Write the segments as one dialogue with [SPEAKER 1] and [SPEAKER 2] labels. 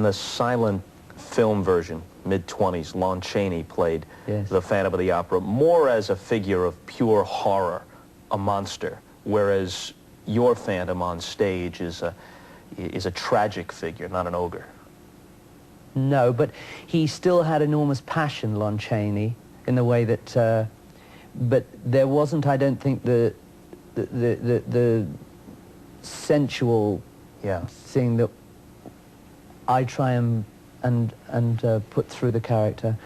[SPEAKER 1] In the silent film version, mid-20s, Lon Chaney played the Phantom of the Opera more as a figure of pure horror, a monster, whereas your Phantom on stage is a tragic figure, not an ogre.
[SPEAKER 2] No, but he still had enormous passion, Lon Chaney, in the way that, but there wasn't, I don't think, the sensual thing that I try and put through the character.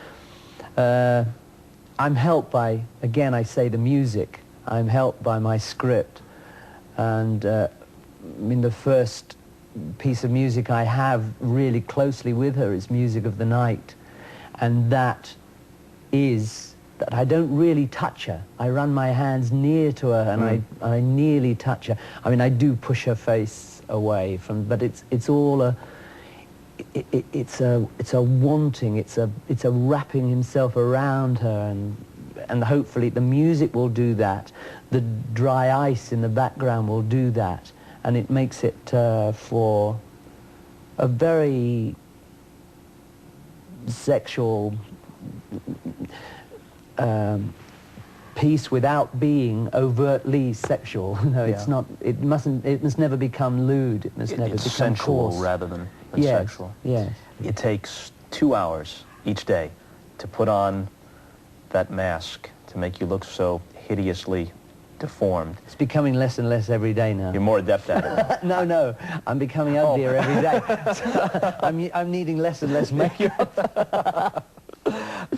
[SPEAKER 2] I'm helped by, again, I say the music. I'm helped by my script, and I mean, the first piece of music I have really closely with her is Music of the Night, and that is that I don't really touch her. I run my hands near to her, and I nearly touch her. I mean, I do push her face away from, but it's all a it's a wanting, it's a wrapping himself around her, and hopefully the music will do that. The dry ice in the background will do that, and it makes it for a very sexual piece without being overtly sexual. No, it's not. It must never become lewd. It must never become
[SPEAKER 1] sensual
[SPEAKER 2] coarse.
[SPEAKER 1] rather than sexual.
[SPEAKER 2] Yes.
[SPEAKER 1] It takes 2 hours each day to put on that mask to make you look so hideously deformed.
[SPEAKER 2] It's becoming less and less every day now.
[SPEAKER 1] You're more adept at it.
[SPEAKER 2] No, I'm becoming uglier every day. So I'm needing less and less makeup.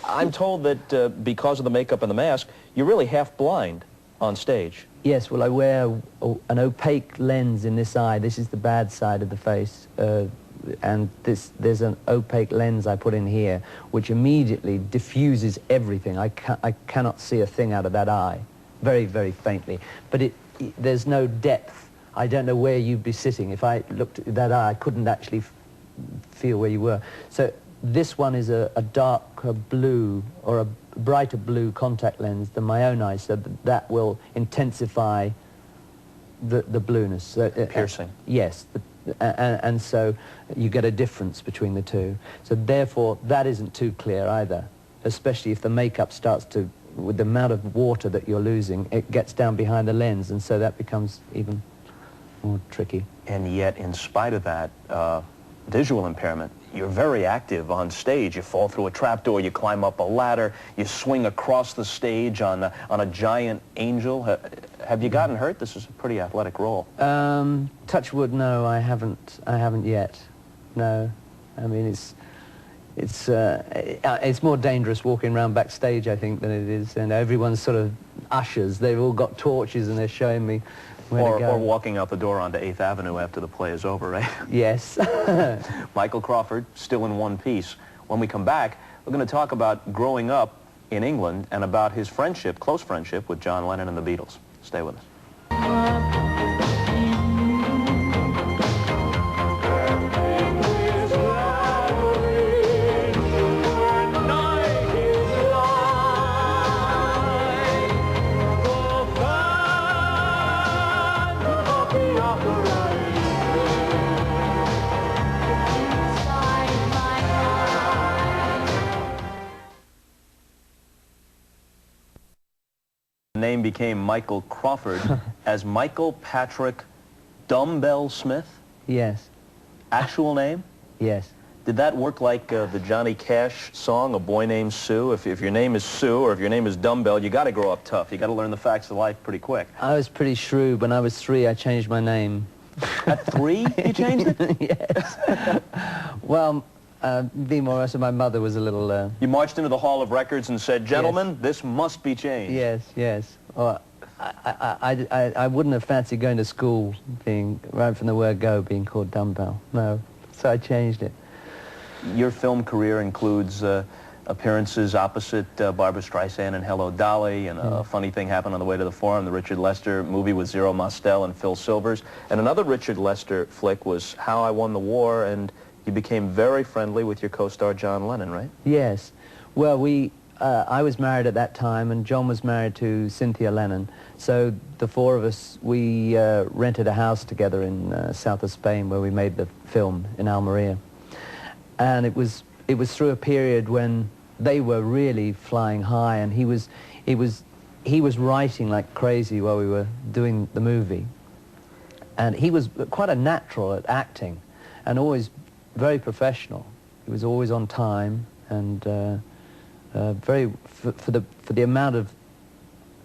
[SPEAKER 1] I'm told that because of the makeup and the mask, you're really half blind on stage.
[SPEAKER 2] Yes, well, I wear an opaque lens in this eye. This is the bad side of the face. And there's an opaque lens I put in here, which immediately diffuses everything. I cannot see a thing out of that eye, very, very faintly. But there's no depth. I don't know where you'd be sitting. If I looked at that eye, I couldn't actually feel where you were. So this one is a darker blue or a brighter blue contact lens than my own eye, so that will intensify the blueness. So,
[SPEAKER 1] piercing.
[SPEAKER 2] Yes. And so you get a difference between the two. So therefore, that isn't too clear either, especially if the makeup starts to, with the amount of water that you're losing, it gets down behind the lens, and so that becomes even more tricky.
[SPEAKER 1] And yet, in spite of that visual impairment, you're very active on stage. You fall through a trapdoor, you climb up a ladder, you swing across the stage on a giant angel. Have you gotten hurt? This is a pretty athletic role.
[SPEAKER 2] Touch wood, no, I haven't yet. No, I mean it's more dangerous walking around backstage, I think, than it is. And everyone's sort of ushers. They've all got torches and they're showing me where to go.
[SPEAKER 1] Or walking out the door onto 8th Avenue after the play is over, right?
[SPEAKER 2] Yes.
[SPEAKER 1] Michael Crawford, still in one piece. When we come back, we're going to talk about growing up in England and about his friendship, close friendship, with John Lennon and the Beatles. Stay with us. The name became Michael Crawford as Michael Patrick Dumbbell Smith?
[SPEAKER 2] Yes.
[SPEAKER 1] Actual name?
[SPEAKER 2] Yes.
[SPEAKER 1] Did that work like the Johnny Cash song, A Boy Named Sue? If your name is Sue or if your name is Dumbbell, you got to grow up tough. You got to learn the facts of life pretty quick.
[SPEAKER 2] I was pretty shrewd. When I was 3, I changed my name.
[SPEAKER 1] At 3, you changed it?
[SPEAKER 2] Yes. Well, being more honest, my mother was a little...
[SPEAKER 1] You marched into the Hall of Records and said, gentlemen, yes, this must be changed.
[SPEAKER 2] Yes, yes. Well, I wouldn't have fancied going to school being, right from the word go, being called Dumbbell. No. So I changed it.
[SPEAKER 1] Your film career includes appearances opposite Barbra Streisand and Hello, Dolly, and a funny thing happened on the way to the Forum, the Richard Lester movie with Zero Mostel and Phil Silvers. And another Richard Lester flick was How I Won the War, and you became very friendly with your co-star John Lennon, right? Yes.
[SPEAKER 2] Well, I was married at that time, and John was married to Cynthia Lennon. So the four of us, we rented a house together in south of Spain where we made the film in Almeria. And it was through a period when they were really flying high, and he was writing like crazy while we were doing the movie. And he was quite a natural at acting, and always very professional. He was always on time, and for the amount of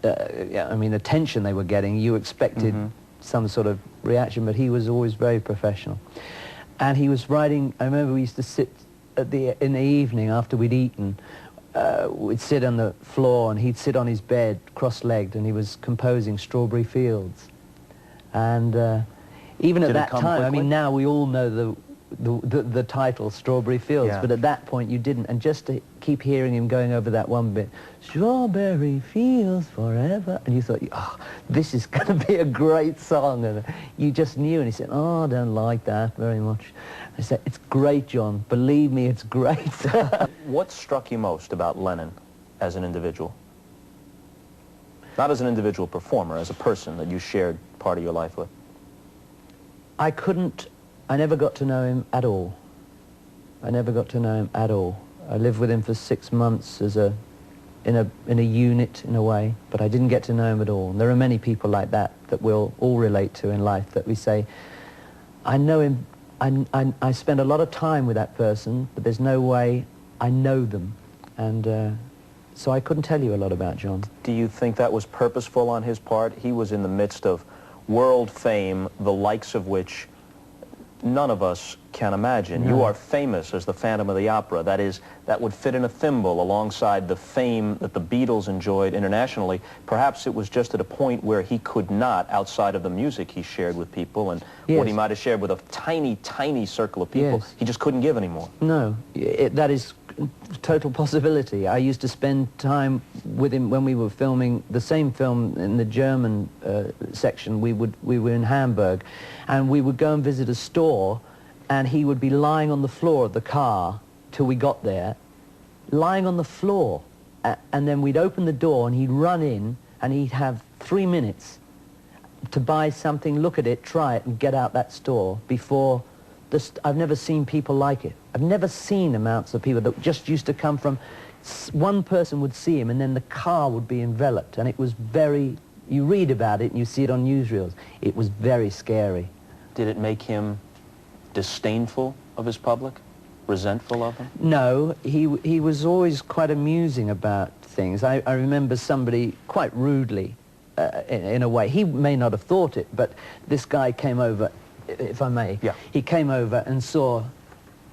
[SPEAKER 2] attention they were getting, you expected some sort of reaction, but he was always very professional. And he was writing. I remember we used to sit in the evening after we'd eaten. We'd sit on the floor, and he'd sit on his bed, cross-legged, and he was composing Strawberry Fields. And even at that time, I mean, now we all know the title, Strawberry Fields,
[SPEAKER 1] yeah.
[SPEAKER 2] but at that point you didn't. And just to keep hearing him going over that one bit, Strawberry Fields forever, and you thought, oh, this is going to be a great song, and you just knew. And he said, oh, I don't like that very much. I said, it's great, John, believe me, it's great.
[SPEAKER 1] What struck you most about Lennon as an individual? Not as an individual performer, as a person that you shared part of your life with.
[SPEAKER 2] I never got to know him at all. I never got to know him at all. I lived with him for 6 months in a unit, in a way, but I didn't get to know him at all. And there are many people like that we'll all relate to in life, that we say, I know him, I spend a lot of time with that person, but there's no way I know them. And so I couldn't tell you a lot about John.
[SPEAKER 1] Do you think that was purposeful on his part? He was in the midst of world fame, the likes of which none of us can imagine. No. You are famous as the Phantom of the Opera. That would fit in a thimble alongside the fame that the Beatles enjoyed internationally. Perhaps it was just at a point where he could not, outside of the music he shared with people and yes. what he might have shared with a tiny, tiny circle of people, yes. he just couldn't give anymore.
[SPEAKER 2] No, that is total possibility. I used to spend time with him when we were filming the same film in the German section. We were in Hamburg, and we would go and visit a store, and he would be lying on the floor of the car till we got there, lying on the floor, and then we'd open the door and he'd run in, and he'd have 3 minutes to buy something, look at it, try it, and get out that store before I've never seen people like it. I've never seen amounts of people that just used to come from, one person would see him and then the car would be enveloped, and it was very, you read about it and you see it on newsreels, it was very scary.
[SPEAKER 1] Did it make him disdainful of his public? Resentful of them?
[SPEAKER 2] No, he was always quite amusing about things. I remember somebody quite rudely, in a way, he may not have thought it, but this guy came over, if I may,
[SPEAKER 1] yeah.
[SPEAKER 2] He came over and saw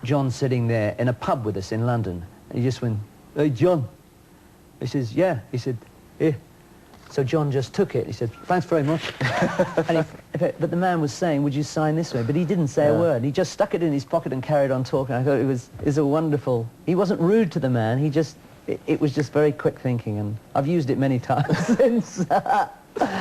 [SPEAKER 2] John sitting there in a pub with us in London. And he just went, hey, John. He says, yeah. He said, here. So John just took it. He said, thanks very much. But the man was saying, would you sign this way? But he didn't say a word. He just stuck it in his pocket and carried on talking. I thought it was a wonderful... He wasn't rude to the man. He just... It was just very quick thinking, and I've used it many times since.